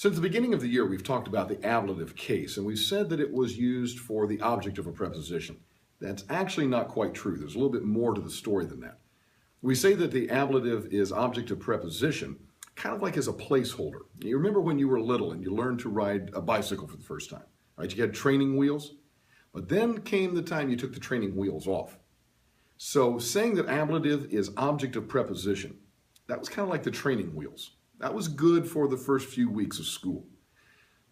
Since the beginning of the year, we've talked about the ablative case, and we've said that it was used for the object of a preposition. That's actually not quite true. There's a little bit more to the story than that. We say that the ablative is object of preposition, kind of like as a placeholder. You remember when you were little and you learned to ride a bicycle for the first time, right? You had training wheels, but then came the time you took the training wheels off. So saying that ablative is object of preposition, that was kind of like the training wheels. That was good for the first few weeks of school.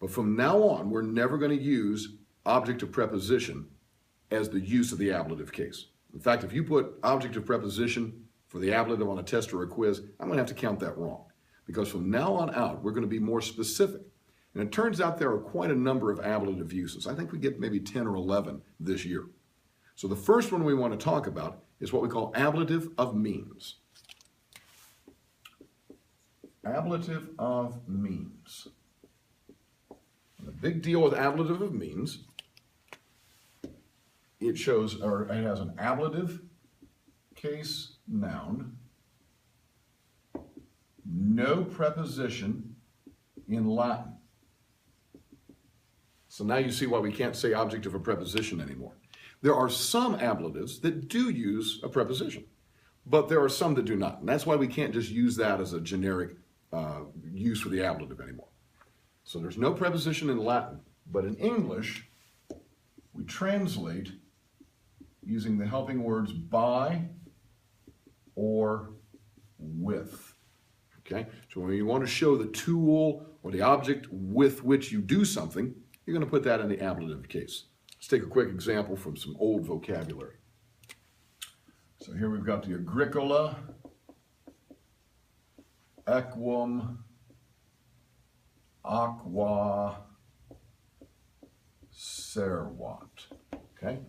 But from now on, we're never going to use object of preposition as the use of the ablative case. In fact, if you put object of preposition for the ablative on a test or a quiz, I'm going to have to count that wrong. Because from now on out, we're going to be more specific. And it turns out there are quite a number of ablative uses. I think we get maybe 10 or 11 this year. So the first one we want to talk about is what we call ablative of means. Ablative of means. And the big deal with ablative of means, it shows, or it has an ablative case noun, no preposition in Latin. So now you see why we can't say object of a preposition anymore. There are some ablatives that do use a preposition, but there are some that do not. And that's why we can't just use that as a generic use for the ablative anymore. So there's no preposition in Latin, but in English, we translate using the helping words by or with. Okay? So when you want to show the tool or the object with which you do something, you're going to put that in the ablative case. Let's take a quick example from some old vocabulary. So here we've got the agricola, equum, aqua, servat. Okay?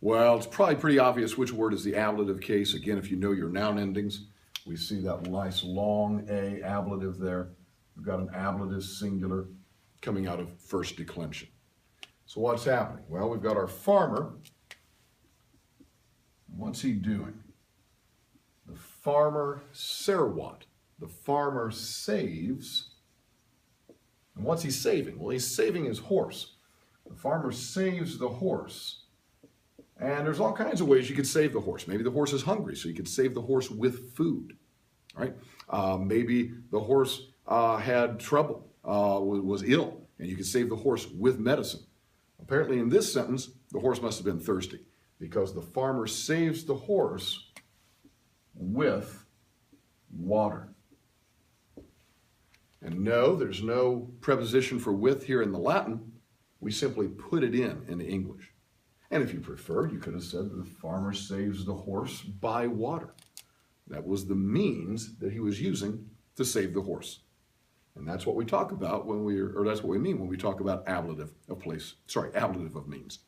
Well, it's probably pretty obvious which word is the ablative case. Again, if you know your noun endings, we see that nice long A ablative there. We've got an ablative singular coming out of first declension. So what's happening? Well, we've got our farmer. What's he doing? The farmer servat. The farmer saves. And what's he saving? Well, he's saving his horse. The farmer saves the horse. And there's all kinds of ways you could save the horse. Maybe the horse is hungry, so you could save the horse with food. Right? Maybe the horse had trouble, was ill, and you could save the horse with medicine. Apparently in this sentence, the horse must have been thirsty because the farmer saves the horse with water. And no, there's no preposition for with here in the Latin. We simply put it in the English. And if you preferred, you could have said the farmer saves the horse by water. That was the means that he was using to save the horse. And that's what we talk about when that's what we mean when we talk about ablative of means.